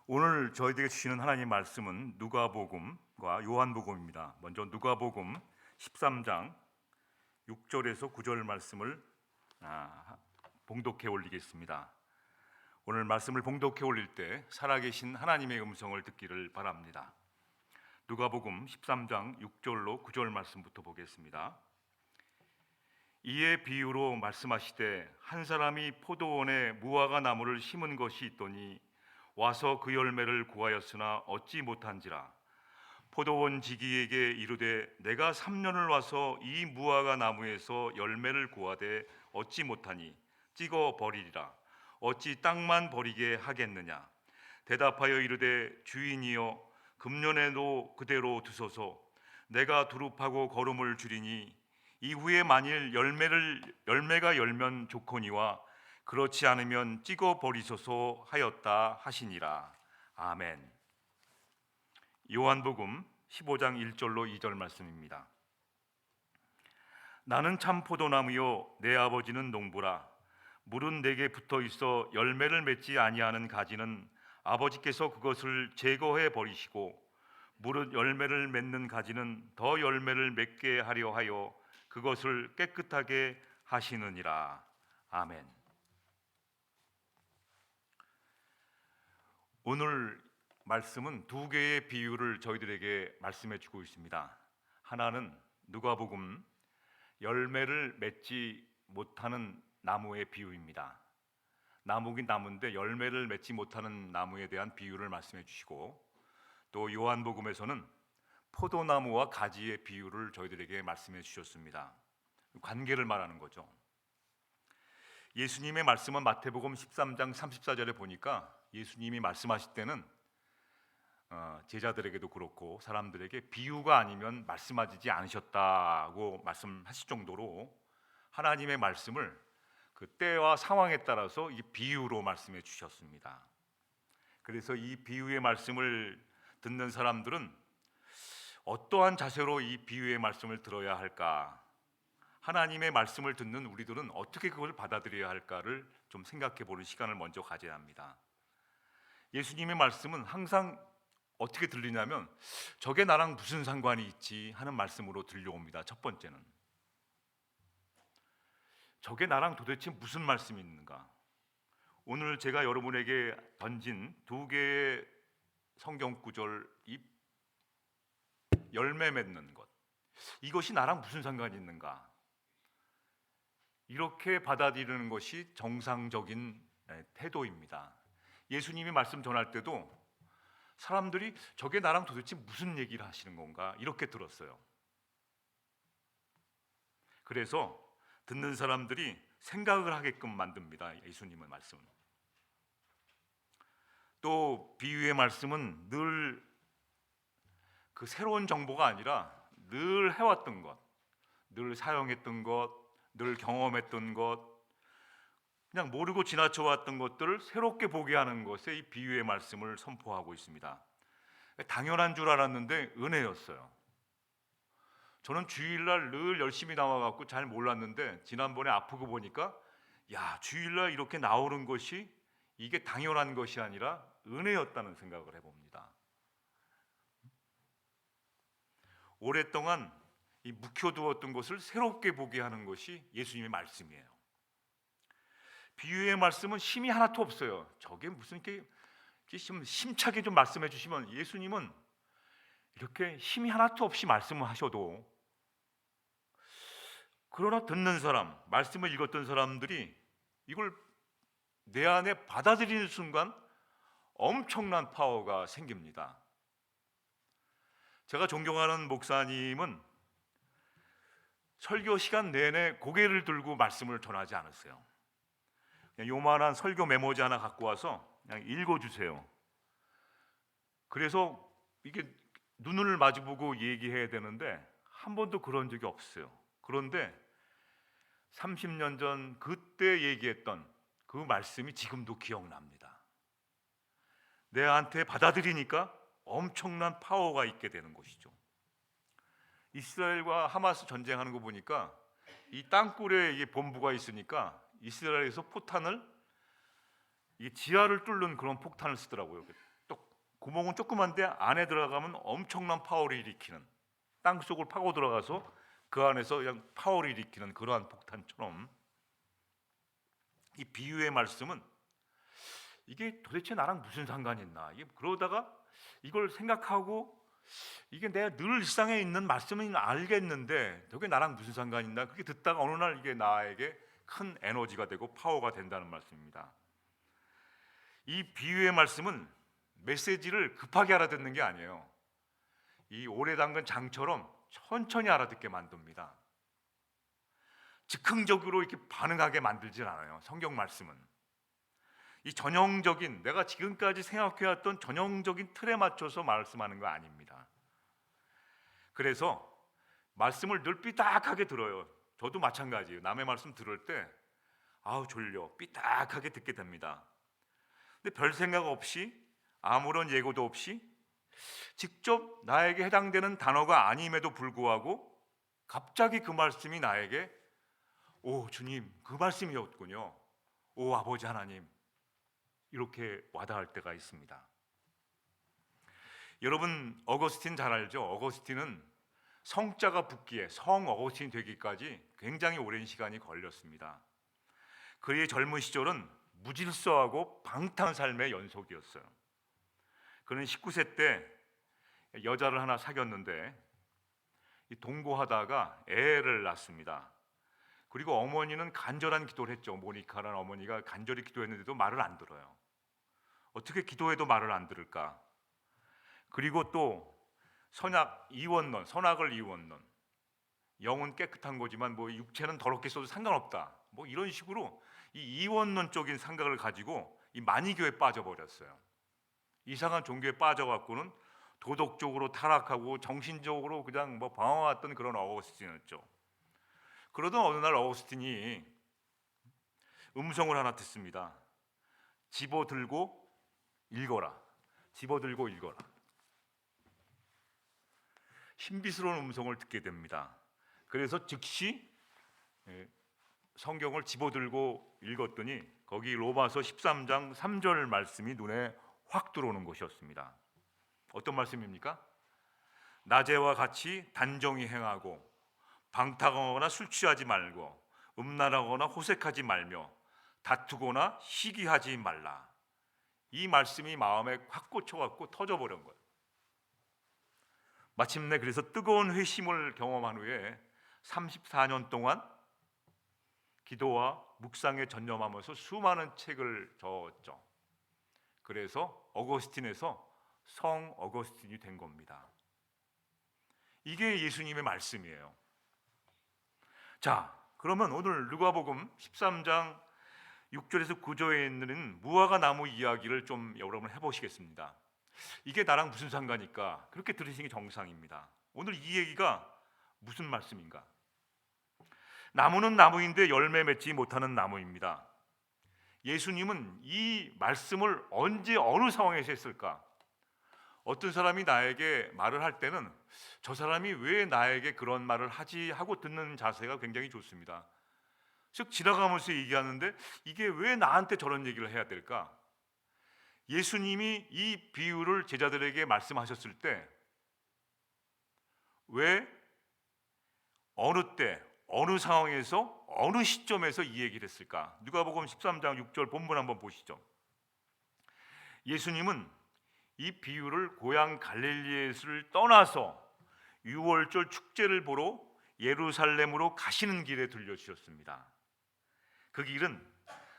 오늘 저희에게 주시는 하나님 말씀은 누가복음과 요한복음입니다. 먼저 누가복음 13장 6절에서 9절 말씀을 봉독해 올리겠습니다. 오늘 말씀을 봉독해 올릴 때 살아계신 하나님의 음성을 듣기를 바랍니다. 누가복음 13장 6절로 9절 말씀부터 보겠습니다. 이에 비유로 말씀하시되 한 사람이 포도원에 무화과 나무를 심은 것이 있더니 와서 그 열매를 구하였으나 얻지 못한지라. 포도원 지기에게 이르되 내가 3년을 와서 이 무화과 나무에서 열매를 구하되 얻지 못하니 찍어 버리리라. 어찌 땅만 버리게 하겠느냐. 대답하여 이르되 주인이여 금년에도 그대로 두소서. 내가 두릅하고 거름을 줄이니 이후에 만일 열매가 열면 좋거니와 그렇지 않으면 찍어 버리소서 하였다 하시니라. 아멘. 요한복음 15장 1절로 2절 말씀입니다. 나는 참 포도나무요 내 아버지는 농부라. 물은 내게 붙어 있어 열매를 맺지 아니하는 가지는 아버지께서 그것을 제거해 버리시고 물은 열매를 맺는 가지는 더 열매를 맺게 하려 하여 그것을 깨끗하게 하시느니라. 아멘. 오늘 말씀은 두 개의 비유를 저희들에게 말씀해 주고 있습니다. 하나는 누가복음 열매를 맺지 못하는 나무의 비유입니다. 나무긴 나무인데 열매를 맺지 못하는 나무에 대한 비유를 말씀해 주시고, 또 요한복음에서는 포도나무와 가지의 비유를 저희들에게 말씀해 주셨습니다. 관계를 말하는 거죠. 예수님의 말씀은 마태복음 13장 34절에 보니까 예수님이 말씀하실 때는 제자들에게도 그렇고 사람들에게 비유가 아니면 말씀하지 않으셨다고 말씀하실 정도로 하나님의 말씀을 그 때와 상황에 따라서 이 비유로 말씀해 주셨습니다. 그래서 이 비유의 말씀을 듣는 사람들은 어떠한 자세로 이 비유의 말씀을 들어야 할까? 하나님의 말씀을 듣는 우리들은 어떻게 그걸 받아들여야 할까를 좀 생각해 보는 시간을 먼저 가져야 합니다. 예수님의 말씀은 항상 어떻게 들리냐면 저게 나랑 무슨 상관이 있지 하는 말씀으로 들려옵니다. 첫 번째는 저게 나랑 도대체 무슨 말씀이 있는가. 오늘 제가 여러분에게 던진 두 개의 성경 구절, 이 열매 맺는 것, 이것이 나랑 무슨 상관이 있는가, 이렇게 받아들이는 것이 정상적인 태도입니다. 예수님이 말씀 전할 때도 사람들이 저게 나랑 도대체 무슨 얘기를 하시는 건가 이렇게 들었어요. 그래서 듣는 사람들이 생각을 하게끔 만듭니다. 예수님의 말씀은. 또 비유의 말씀은 늘 그 새로운 정보가 아니라 늘 해왔던 것, 늘 사용했던 것, 늘 경험했던 것, 그냥 모르고 지나쳐왔던 것들을 새롭게 보게 하는 것에 이 비유의 말씀을 선포하고 있습니다. 당연한 줄 알았는데 은혜였어요. 저는 주일날 늘 열심히 나와갖고 잘 몰랐는데 지난번에 아프고 보니까 야, 주일날 이렇게 나오는 것이 이게 당연한 것이 아니라 은혜였다는 생각을 해봅니다. 오랫동안 이 묵혀두었던 것을 새롭게 보게 하는 것이 예수님의 말씀이에요. 비유의 말씀은 힘이 하나도 없어요. 저게 무슨 이렇게 좀 힘차게 좀 말씀해 주시면, 예수님은 이렇게 힘이 하나도 없이 말씀을 하셔도 그러나 듣는 사람, 말씀을 읽었던 사람들이 이걸 내 안에 받아들이는 순간 엄청난 파워가 생깁니다. 제가 존경하는 목사님은 설교 시간 내내 고개를 들고 말씀을 전하지 않았어요. 그냥 요만한 설교 메모지 하나 갖고 와서 그냥 읽어주세요. 그래서 이게 눈을 마주보고 얘기해야 되는데 한 번도 그런 적이 없어요. 그런데 30년 전 그때 얘기했던 그 말씀이 지금도 기억납니다. 내한테 받아들이니까 엄청난 파워가 있게 되는 것이죠. 이스라엘과 하마스 전쟁하는 거 보니까 이 땅굴에 본부가 있으니까 이스라엘에서 포탄을, 이 지하를 뚫는 그런 폭탄을 쓰더라고요. 똑 구멍은 조그만데 안에 들어가면 엄청난 파워를 일으키는, 땅 속을 파고 들어가서 그 안에서 그냥 파워를 일으키는 그러한 폭탄처럼, 이 비유의 말씀은 이게 도대체 나랑 무슨 상관이 있나, 이게 그러다가 이걸 생각하고 이게 내가 늘 일상에 있는 말씀은 알겠는데 저게 나랑 무슨 상관이 있나, 그게 듣다가 어느 날 이게 나에게 큰 에너지가 되고 파워가 된다는 말씀입니다. 이 비유의 말씀은 메시지를 급하게 알아듣는 게 아니에요. 이 오래 담근 장처럼 천천히 알아듣게 만듭니다. 즉흥적으로 이렇게 반응하게 만들진 않아요. 성경 말씀은 이 전형적인, 내가 지금까지 생각해왔던 전형적인 틀에 맞춰서 말씀하는 거 아닙니다. 그래서 말씀을 늘 삐딱하게 들어요. 저도 마찬가지예요. 남의 말씀 들을 때 아우 졸려, 삐딱하게 듣게 됩니다. 근데 별 생각 없이, 아무런 예고도 없이 직접 나에게 해당되는 단어가 아님에도 불구하고 갑자기 그 말씀이 나에게, 오 주님 그 말씀이었군요, 오 아버지 하나님, 이렇게 와닿을 때가 있습니다. 여러분 어거스틴 잘 알죠? 어거스틴은 성자가 붙기에, 성 어거스틴 되기까지 굉장히 오랜 시간이 걸렸습니다. 그의 젊은 시절은 무질서하고 방탕한 삶의 연속이었어요. 그는 19세 때 여자를 하나 사귀었는데 동거하다가 애를 낳습니다. 그리고 어머니는 간절한 기도를 했죠. 모니카라는 어머니가 간절히 기도했는데도 말을 안 들어요. 어떻게 기도해도 말을 안 들을까? 그리고 또 선악 이원론, 선악을 이원론, 영은 깨끗한 거지만 뭐 육체는 더럽게 써도 상관없다, 뭐 이런 식으로 이 이원론적인 생각을 가지고 이 마니교에 빠져버렸어요. 이상한 종교에 빠져갖고는 도덕적으로 타락하고 정신적으로 그냥 뭐 방황했던 그런 어거스틴이었죠. 그러던 어느 날 어거스틴이 음성을 하나 듣습니다. 집어들고 읽어라, 집어들고 읽어라. 신비스러운 음성을 듣게 됩니다. 그래서 즉시 성경을 집어들고 읽었더니 거기 로마서 13장 3절 말씀이 눈에 확 들어오는 것이었습니다. 어떤 말씀입니까? 낮에와 같이 단정히 행하고 방탕하거나 술 취하지 말고 음란하거나 호색하지 말며 다투거나 시기하지 말라. 이 말씀이 마음에 확 꽂혀갖고 터져버린 거예요. 마침내 그래서 뜨거운 회심을 경험한 후에 34년 동안 기도와 묵상에 전념하면서 수많은 책을 적었죠. 그래서 어거스틴에서 성 어거스틴이 된 겁니다. 이게 예수님의 말씀이에요. 자, 그러면 오늘 누가복음 13장 6절에서 9절에 있는 무화과 나무 이야기를 좀 여러분 해보시겠습니다. 이게 나랑 무슨 상관일까? 그렇게 들으시는 게 정상입니다. 오늘 이 얘기가 무슨 말씀인가? 나무는 나무인데 열매 맺지 못하는 나무입니다. 예수님은 이 말씀을 언제 어느 상황에서 했을까? 어떤 사람이 나에게 말을 할 때는 저 사람이 왜 나에게 그런 말을 하지 하고 듣는 자세가 굉장히 좋습니다. 즉 지나가면서 얘기하는데 이게 왜 나한테 저런 얘기를 해야 될까? 예수님이 이 비유를 제자들에게 말씀하셨을 때 왜, 어느 때, 어느 상황에서, 어느 시점에서 이 얘기를 했을까? 누가복음 13장 6절 본문 한번 보시죠. 예수님은 이 비유를 고향 갈릴리에를 떠나서 유월절 축제를 보러 예루살렘으로 가시는 길에 들려주셨습니다. 그 길은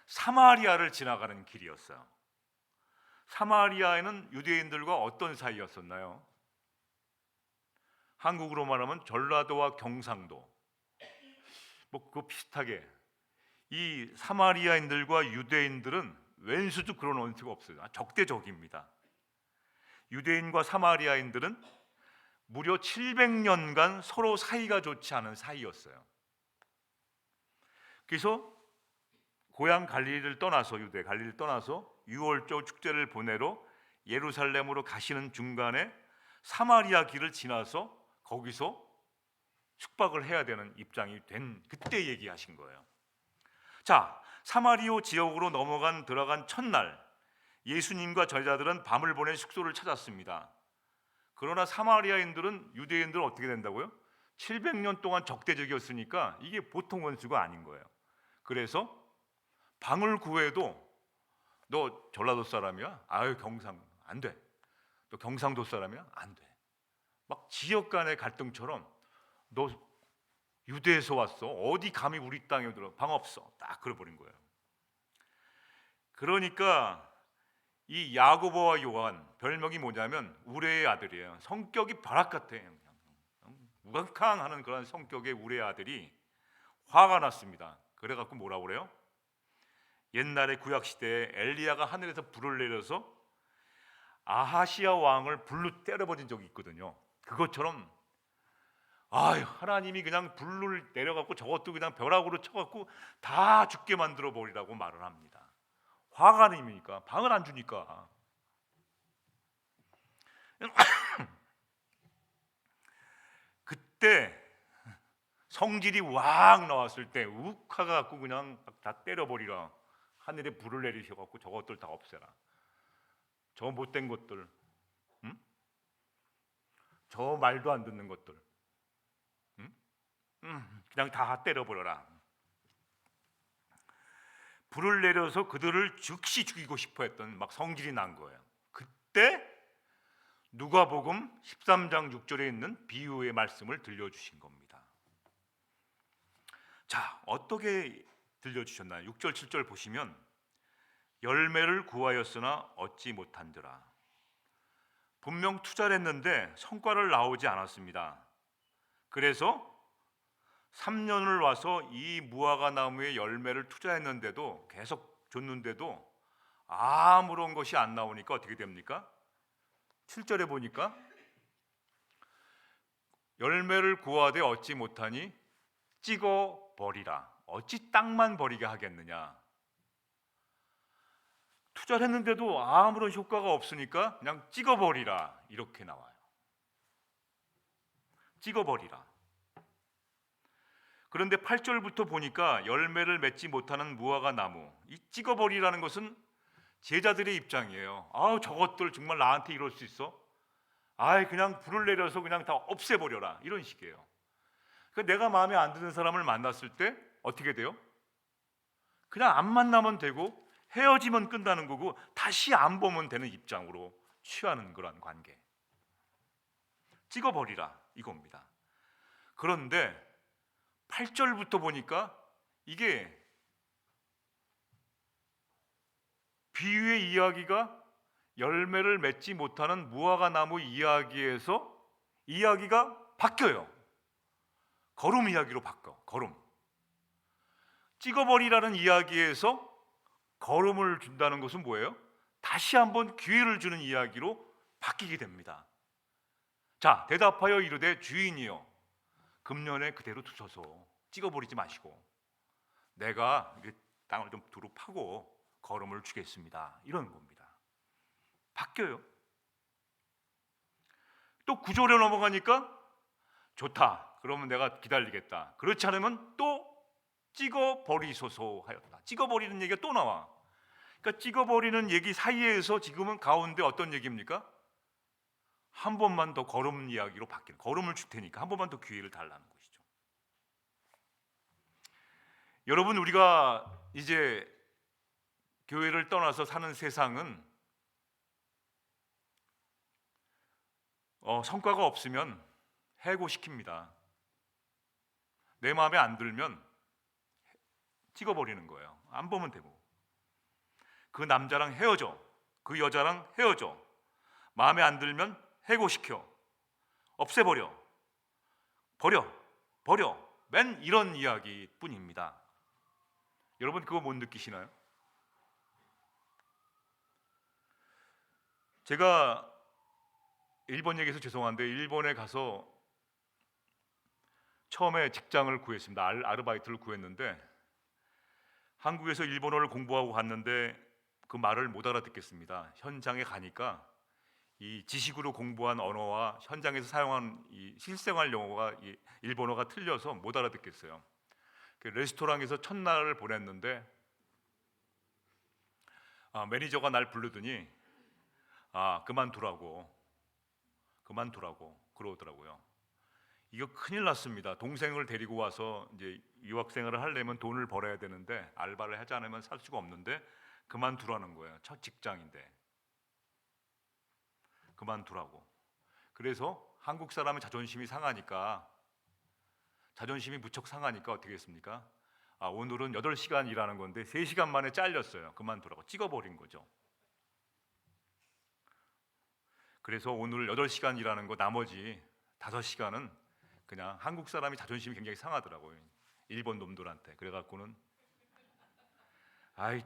사마리아를 지나가는 길이었어요. 사마리아에는 유대인들과 어떤 사이였었나요? 한국으로 말하면 전라도와 경상도, 뭐 그 비슷하게 이 사마리아인들과 유대인들은 웬수도 그런 원수가 없어요. 적대적입니다. 유대인과 사마리아인들은 무려 700년간 서로 사이가 좋지 않은 사이였어요. 그래서 고향 갈릴리를 떠나서, 유대 갈릴리를 떠나서 유월절 축제를 보내러 예루살렘으로 가시는 중간에 사마리아 길을 지나서 거기서 숙박을 해야 되는 입장이 된 그때 얘기하신 거예요. 자, 사마리아 지역으로 들어간 첫날 예수님과 제자들은 밤을 보내 숙소를 찾았습니다. 그러나 사마리아인들은 유대인들은 어떻게 된다고요? 700년 동안 적대적이었으니까 이게 보통 원수가 아닌 거예요. 그래서 방을 구해도 너 전라도 사람이야? 아유 경상 안 돼. 너 경상도 사람이야? 안 돼. 막 지역 간의 갈등처럼 너 유대에서 왔어. 어디 감히 우리 땅에 들어? 방 없어. 딱 그래버린 거예요. 그러니까 이 야고보와 요한 별명이 뭐냐면 우레의 아들이에요. 성격이 벼락 같아. 우강캉하는 그런 성격의 우레의 아들이 화가 났습니다. 그래갖고 뭐라고 그래요? 옛날에 구약 시대에 엘리야가 하늘에서 불을 내려서 아하시아 왕을 불로 때려버린 적이 있거든요. 그것처럼 아유 하나님이 그냥 불을 내려갖고 저것도 그냥 벼락으로 쳐갖고 다 죽게 만들어 버리라고 말을 합니다. 화가 나니까 방을 안 주니까. 그때 성질이 확 나왔을 때 욱하갖고 그냥 다 때려버리라. 하늘에 불을 내리셔갖고 저것들 다 없애라. 저 못된 것들, 응? 저 말도 안 듣는 것들, 응? 그냥 다 때려버려라. 불을 내려서 그들을 즉시 죽이고 싶어했던 막 성질이 난 거예요. 그때 누가복음 13장 6절에 있는 비유의 말씀을 들려주신 겁니다. 자, 어떻게 들려주셨나요? 6절 7절 보시면 열매를 구하였으나 얻지 못한지라. 분명 투자를 했는데 성과를 나오지 않았습니다. 그래서 3년을 와서 이 무화과 나무에 열매를 투자했는데도 계속 줬는데도 아무런 것이 안 나오니까 어떻게 됩니까? 7절에 보니까 열매를 구하되 얻지 못하니 찍어 버리라. 어찌 땅만 버리게 하겠느냐. 투자를 했는데도 아무런 효과가 없으니까 그냥 찍어 버리라. 이렇게 나와요. 찍어 버리라. 그런데 8절부터 보니까 열매를 맺지 못하는 무화과 나무, 이 찍어 버리라는 것은 제자들의 입장이에요. 아우 저것들 정말 나한테 이럴 수 있어? 아이 그냥 불을 내려서 그냥 다 없애버려라. 이런 식이에요. 그러니까 내가 마음에 안 드는 사람을 만났을 때 어떻게 돼요? 그냥 안 만나면 되고 헤어지면 끝나는 거고 다시 안 보면 되는 입장으로 취하는 그런 관계. 찍어버리라 이겁니다. 그런데 8절부터 보니까 이게 비유의 이야기가 열매를 맺지 못하는 무화과 나무 이야기에서 이야기가 바뀌어요. 거름 이야기로 바뀌어. 거름. 찍어버리라는 이야기에서 거름을 준다는 것은 뭐예요? 다시 한번 기회를 주는 이야기로 바뀌게 됩니다. 자, 대답하여 이르되 주인이여 금년에 그대로 두셔서 찍어버리지 마시고 내가 땅을 좀 두루 파고 거름을 주겠습니다. 이런 겁니다. 바뀌어요. 또 9절에 넘어가니까 좋다. 그러면 내가 기다리겠다. 그렇지 않으면 또 찍어버리소서 하였다. 찍어버리는 얘기가 또 나와. 그러니까 찍어버리는 얘기 사이에서 지금은 가운데 어떤 얘기입니까? 한 번만 더 거름 이야기로 바뀌는, 거름을 줄 테니까 한 번만 더 기회를 달라는 것이죠. 여러분, 우리가 이제 교회를 떠나서 사는 세상은 성과가 없으면 해고시킵니다. 내 마음에 안 들면 찍어버리는 거예요. 안 보면 되고. 그 남자랑 헤어져, 그 여자랑 헤어져. 마음에 안 들면 해고시켜, 없애버려, 버려. 맨 이런 이야기뿐입니다. 여러분 그거 못 느끼시나요? 제가 일본 얘기해서 죄송한데 일본에 가서 처음에 직장을 구했습니다. 아르바이트를 구했는데 한국에서 일본어를 공부하고 갔는데 그 말을 못 알아듣겠습니다. 현장에 가니까 이 지식으로 공부한 언어와 현장에서 사용한 이 실생활 용어가 이 일본어가 틀려서 못 알아듣겠어요. 그 레스토랑에서 첫날을 보냈는데 매니저가 날 부르더니 그만두라고 그러더라고요. 이거 큰일 났습니다. 동생을 데리고 와서 이제 유학생활을 하려면 돈을 벌어야 되는데 알바를 하지 않으면 살 수가 없는데 그만두라는 거예요. 첫 직장인데 그만두라고. 그래서 한국 사람은 자존심이 무척 상하니까 어떻게 했습니까? 오늘은 8시간 일하는 건데 3시간 만에 잘렸어요. 그만두라고 찍어버린 거죠. 그래서 오늘 8시간 일하는 거 나머지 5시간은 그냥 한국 사람이 자존심이 굉장히 상하더라고요. 일본 놈들한테. 그래갖고는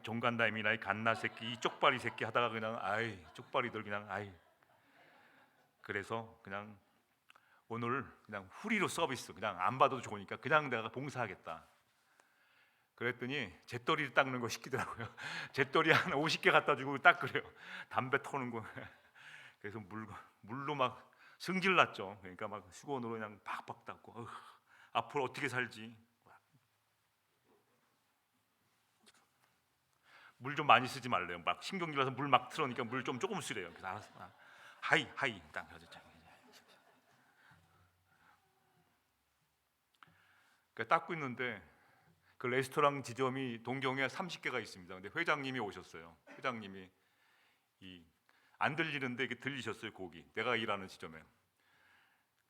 종간다임이나 이 갓나 새끼, 이 쪽발이 새끼 하다가 그냥 쪽발이들 그냥 그래서 그냥 오늘 그냥 후리로 서비스, 그냥 안 받아도 좋으니까 그냥 내가 봉사하겠다. 그랬더니 잿더리를 닦는 거 시키더라고요. 잿더리 한 50개 갖다 주고 닦으래요. 담배 터는 거. 그래서 물로 막 승질 났죠. 그러니까 막 수건으로 그냥 팍팍 닦고 앞으로 어떻게 살지. 물 좀 많이 쓰지 말래요. 막 신경질나서 물 막 틀어니까 물 좀 조금 쓰래요. 그래서 알았어. 하이 딱 그러죠. 그러니까 닦고 있는데 그 레스토랑 지점이 동경에 30개가 있습니다. 근데 회장님이 오셨어요. 회장님이 안 들리는데 이게 들리셨어요. 곡이 내가 일하는 지점에.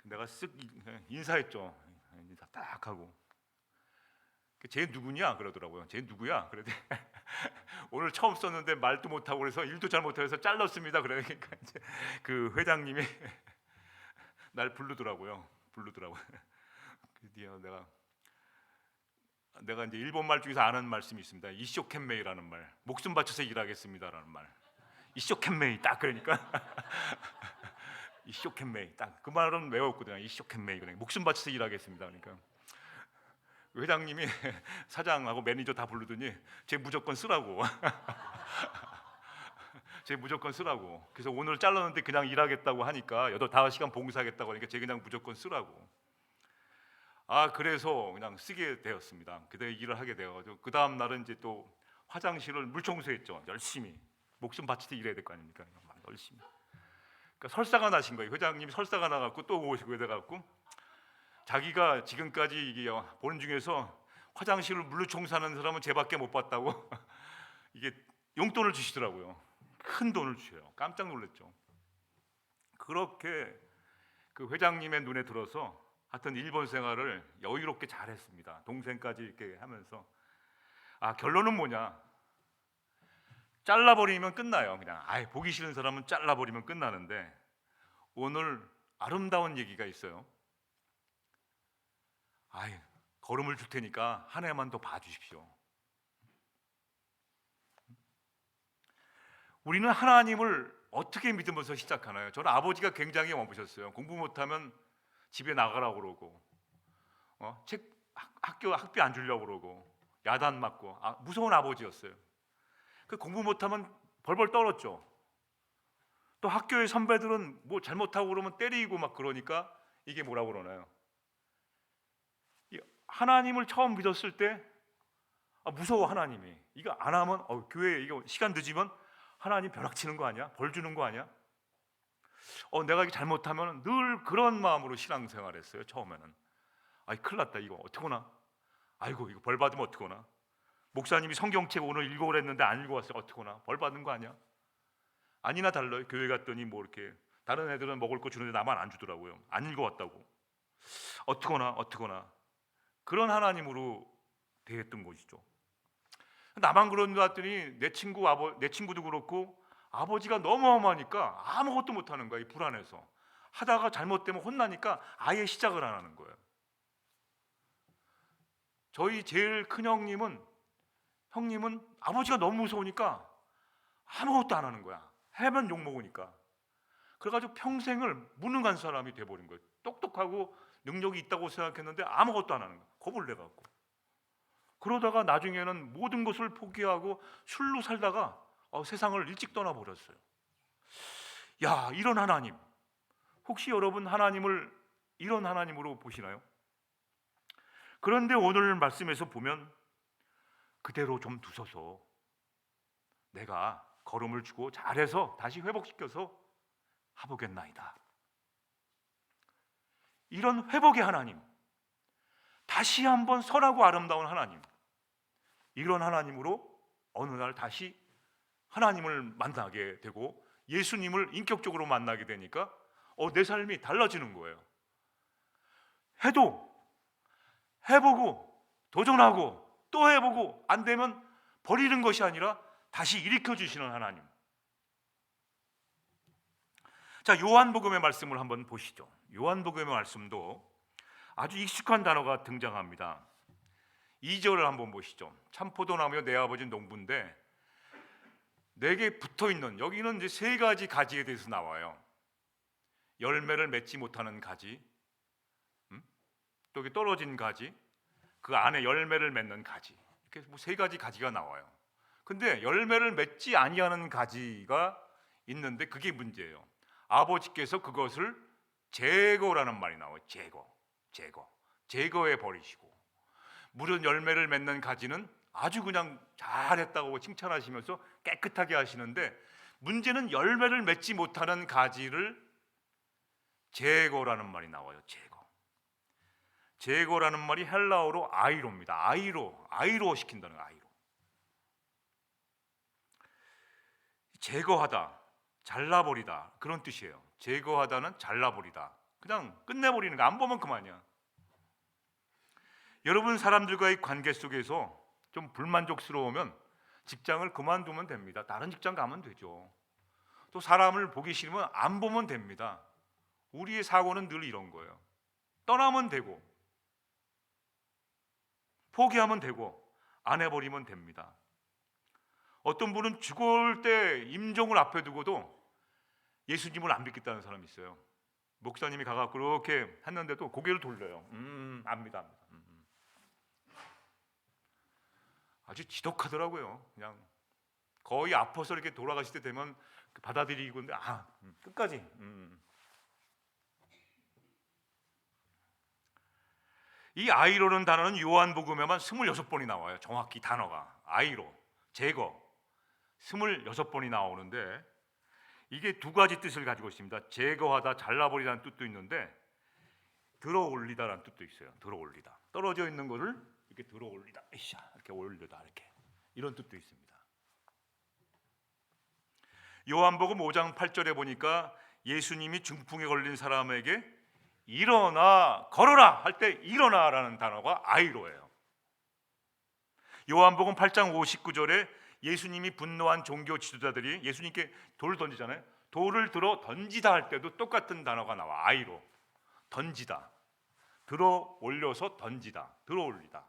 내가 쓱 인사했죠. 인사 딱 하고 쟤 누구냐 그러더라고요. 쟤 누구야? 그랬더니 오늘 처음 썼는데 말도 못하고 그래서 일도 잘 못해서 잘랐습니다. 그러니까 이제 그 회장님이 날 부르더라고요. 드디어 내가 이제 일본 말 중에서 아는 말씀이 있습니다. 이쇼켄메이라는 말, 목숨 바쳐서 일하겠습니다라는 말. 이쇼켄메이 딱 그러니까 이쇼켄메이 딱 그 말은 외웠거든요. 이쇼켄메이 그러니까 목숨 바쳐서 일하겠습니다. 그러니까 회장님이 사장하고 매니저 다 부르더니 쟤 무조건 쓰라고. 쟤 무조건 쓰라고. 그래서 오늘 잘랐는데 그냥 일하겠다고 하니까 5시간 봉사하겠다고 하니까 쟤 그냥 무조건 쓰라고. 그래서 그냥 쓰게 되었습니다. 그때 일을 하게 되어가지고 그 다음 날은 이제 또 화장실을 물청소했죠. 열심히 목숨 바치듯 일해야 될 거 아닙니까? 막 열심히. 그러니까 설사가 나신 거예요. 회장님이 설사가 나갖고 또 오시고 이래갖고 자기가 지금까지 이게 보는 중에서 화장실을 물로 청소하는 사람은 쟤밖에 못 봤다고 이게 용돈을 주시더라고요. 큰 돈을 주셔요. 깜짝 놀랐죠. 그렇게 그 회장님의 눈에 들어서 하여튼 일본 생활을 여유롭게 잘했습니다. 동생까지 이렇게 하면서 결론은 뭐냐? 잘라버리면 끝나요. 그냥 보기 싫은 사람은 잘라버리면 끝나는데 오늘 아름다운 얘기가 있어요. 걸음을 줄 테니까 한 해만 더 봐주십시오. 우리는 하나님을 어떻게 믿으면서 시작하나요? 저는 아버지가 굉장히 와보셨어요. 공부 못하면 집에 나가라고 그러고 학비 안 주려고 그러고 야단 맞고 무서운 아버지였어요. 그 공부 못하면 벌벌 떨었죠. 또 학교의 선배들은 뭐 잘못하고 그러면 때리고 막 그러니까 이게 뭐라고 그러나요? 하나님을 처음 믿었을 때 무서워. 하나님이 이거 안 하면 교회 이거 시간 늦으면 하나님 벼락 치는 거 아니야? 벌 주는 거 아니야? 내가 이게 잘못하면 늘 그런 마음으로 신앙생활했어요. 처음에는 큰일 났다. 이거 어떡하나? 이거 벌 받으면 어떡하나? 목사님이 성경책 오늘 읽어 그랬는데 안 읽어왔어요. 어떡하나? 벌 받는 거 아니야? 아니나 달라요. 교회 갔더니 뭐 이렇게 다른 애들은 먹을 거 주는데 나만 안 주더라고요. 안 읽어왔다고. 어떡하나? 그런 하나님으로 대했던 것이죠. 나만 그런 줄 알았더니 내 친구도 그렇고 아버지가 너무 어마하니까 아무것도 못하는 거야. 불안해서 하다가 잘못되면 혼나니까 아예 시작을 안 하는 거예요. 저희 제일 큰 형님은 아버지가 너무 무서우니까 아무것도 안 하는 거야. 해면 욕먹으니까. 그래가지고 평생을 무능한 사람이 돼버린 거예요. 똑똑하고 능력이 있다고 생각했는데 아무것도 안 하는 거예요. 겁을 내갖고. 그러다가 나중에는 모든 것을 포기하고 술로 살다가 세상을 일찍 떠나버렸어요. 이런 하나님, 혹시 여러분 하나님을 이런 하나님으로 보시나요? 그런데 오늘 말씀에서 보면 그대로 좀 두소서. 내가 걸음을 주고 잘해서 다시 회복시켜서 하보겠나이다. 이런 회복의 하나님, 다시 한번 선하고 아름다운 하나님, 이런 하나님으로 어느 날 다시 하나님을 만나게 되고 예수님을 인격적으로 만나게 되니까 내 삶이 달라지는 거예요. 해보고 도전하고 또 해보고 안 되면 버리는 것이 아니라 다시 일으켜 주시는 하나님. 자, 요한복음의 말씀을 한번 보시죠. 요한복음의 말씀도 아주 익숙한 단어가 등장합니다. 2절을 한번 보시죠. 참포도나무여 내 아버지는 농부인데 내게 붙어있는, 여기는 이제 세 가지 가지에 대해서 나와요. 열매를 맺지 못하는 가지, 또 여기 떨어진 가지, 그 안에 열매를 맺는 가지, 이렇게 세 가지 가지가 나와요. 근데 열매를 맺지 아니하는 가지가 있는데 그게 문제예요. 아버지께서 그것을 제거라는 말이 나와요. 제거해 버리시고, 무릇 열매를 맺는 가지는 아주 그냥 잘했다고 칭찬하시면서 깨끗하게 하시는데, 문제는 열매를 맺지 못하는 가지를 제거라는 말이 나와요. 제거라는 말이 헬라어로 아이로입니다. 아이로 시킨다는 거예요. 아이로. 제거하다, 잘라버리다, 그런 뜻이에요. 제거하다는 잘라버리다, 그냥 끝내버리는 거, 안 보면 그만이야. 여러분, 사람들과의 관계 속에서 좀 불만족스러우면 직장을 그만두면 됩니다. 다른 직장 가면 되죠. 또 사람을 보기 싫으면 안 보면 됩니다. 우리의 사고는 늘 이런 거예요. 떠나면 되고, 포기하면 되고, 안 해버리면 됩니다. 어떤 분은 죽을 때 임종을 앞에 두고도 예수님을 안 믿겠다는 사람이 있어요. 목사님이 가서 그렇게 했는데도 고개를 돌려요. 압니다. 아주 지독하더라고요. 그냥 거의 아파서 이렇게 돌아가실 때 되면 받아들이고, 근데 끝까지. 이 아이로는 단어는 요한복음에만 26번이 나와요. 정확히 단어가 아이로, 제거 26번이 나오는데, 이게 두 가지 뜻을 가지고 있습니다. 제거하다, 잘라버리다는 뜻도 있는데 들어올리다라는 뜻도 있어요. 들어올리다, 떨어져 있는 것을 이렇게 들어올리다, 이렇게 올리다, 이렇게, 이런 뜻도 있습니다. 요한복음 5장 8절에 보니까 예수님이 중풍에 걸린 사람에게 일어나, 걸어라 할 때 일어나라는 단어가 아이로예요. 요한복음 8장 59절에 예수님이 분노한 종교 지도자들이 예수님께 돌을 던지잖아요. 돌을 들어 던지다 할 때도 똑같은 단어가 나와. 아이로. 던지다, 들어 올려서 던지다, 들어 올리다.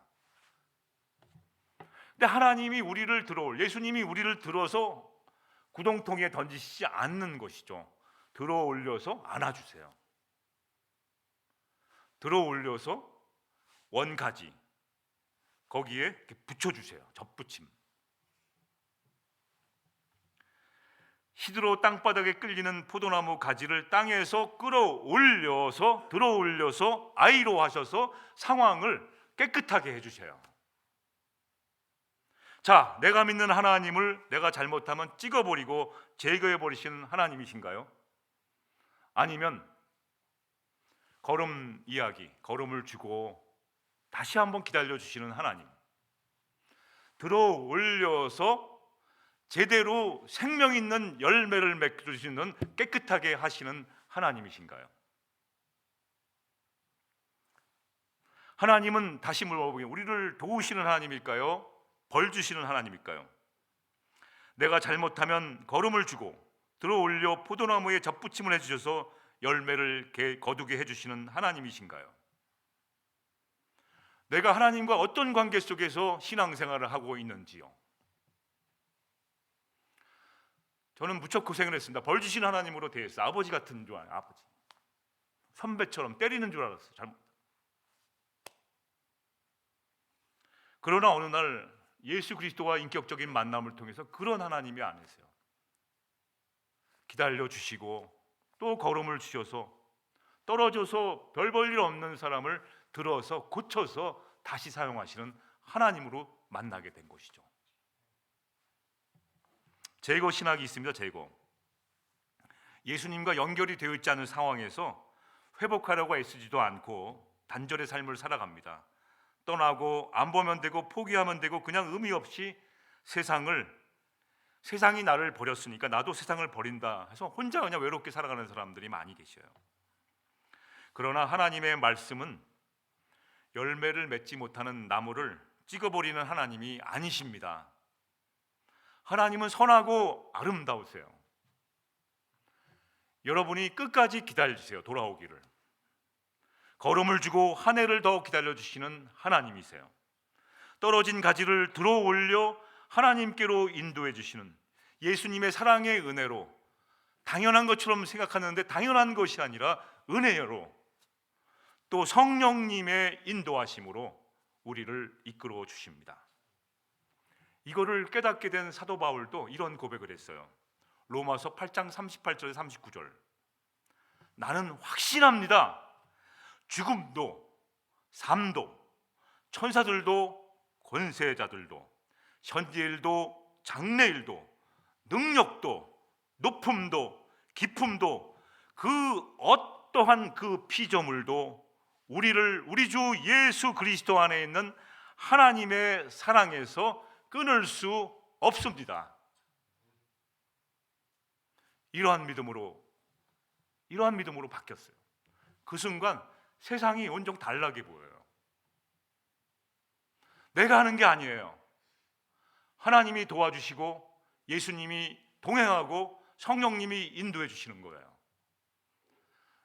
근데 하나님이 우리를 예수님이 우리를 들어서 구덩텅이에 던지시지 않는 것이죠. 들어 올려서 안아주세요. 들어 올려서 원가지 거기에 이렇게 붙여주세요. 접붙임. 시드로 땅바닥에 끌리는 포도나무 가지를 땅에서 끌어올려서, 들어올려서 아이로 하셔서 상황을 깨끗하게 해주세요. 자, 내가 믿는 하나님을 내가 잘못하면 찍어버리고 제거해버리시는 하나님이신가요? 아니면 걸음을 주고 다시 한번 기다려주시는 하나님, 들어올려서 제대로 생명 있는 열매를 맺을 수 있는 깨끗하게 하시는 하나님이신가요? 하나님은, 다시 물어보면, 우리를 도우시는 하나님일까요? 벌 주시는 하나님일까요? 내가 잘못하면 걸음을 주고 들어올려 포도나무에 접붙임을 해주셔서 열매를 거두게 해주시는 하나님이신가요? 내가 하나님과 어떤 관계 속에서 신앙생활을 하고 있는지요? 저는 무척 고생을 했습니다. 벌 주신 하나님으로 대했어요. 아버지 같은 줄 알아요. 아버지, 선배처럼 때리는 줄 알았어요. 잘못. 그러나 어느 날 예수 그리스도와 인격적인 만남을 통해서 그런 하나님이 아니세요. 기다려 주시고 또 걸음을 주셔서 떨어져서 별 볼 일 없는 사람을 들어서 고쳐서 다시 사용하시는 하나님으로 만나게 된 것이죠. 제거 신학이 있습니다. 제거. 예수님과 연결이 되어 있지 않은 상황에서 회복하려고 애쓰지도 않고 단절의 삶을 살아갑니다. 떠나고 안 보면 되고 포기하면 되고 그냥 의미 없이 세상이 나를 버렸으니까 나도 세상을 버린다 해서 혼자 그냥 외롭게 살아가는 사람들이 많이 계셔요. 그러나 하나님의 말씀은 열매를 맺지 못하는 나무를 찍어버리는 하나님이 아니십니다. 하나님은 선하고 아름다우세요. 여러분이 끝까지 기다려주세요. 돌아오기를. 걸음을 주고 한 해를 더 기다려주시는 하나님이세요. 떨어진 가지를 들어 올려 하나님께로 인도해 주시는 예수님의 사랑의 은혜로, 당연한 것처럼 생각하는데 당연한 것이 아니라 은혜로, 또 성령님의 인도하심으로 우리를 이끌어 주십니다. 이거를 깨닫게 된 사도 바울도 이런 고백을 했어요. 로마서 8장 38절 39절. 나는 확신합니다. 죽음도 삶도 천사들도 권세자들도 현재일도 장래일도 능력도 높음도 깊음도 그 어떠한 그 피조물도 우리 주 예수 그리스도 안에 있는 하나님의 사랑에서 끊을 수 없습니다. 이러한 믿음으로 바뀌었어요. 그 순간 세상이 온통 달라게 보여요. 내가 하는 게 아니에요. 하나님이 도와주시고 예수님이 동행하고 성령님이 인도해 주시는 거예요.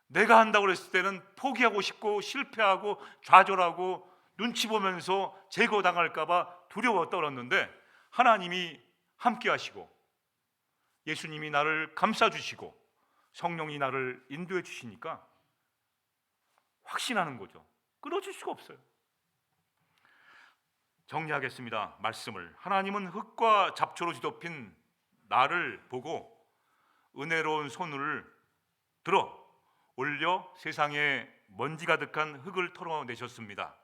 내가 한다고 그랬을 때는 포기하고 싶고 실패하고 좌절하고 눈치 보면서 제거당할까 봐 두려워 떨었는데 하나님이 함께 하시고 예수님이 나를 감싸주시고 성령이 나를 인도해 주시니까 확신하는 거죠. 끊어질 수가 없어요. 정리하겠습니다. 말씀을. 하나님은 흙과 잡초로 뒤덮인 나를 보고 은혜로운 손을 들어 올려 세상에 먼지 가득한 흙을 털어내셨습니다.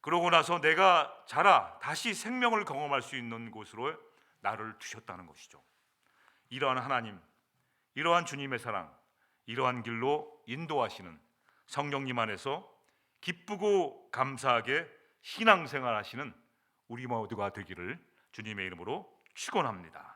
그러고 나서 내가 자라 다시 생명을 경험할 수 있는 곳으로 나를 두셨다는 것이죠. 이러한 하나님, 이러한 주님의 사랑, 이러한 길로 인도하시는 성령님 안에서 기쁘고 감사하게 신앙생활 하시는 우리 모두가 되기를 주님의 이름으로 축원합니다.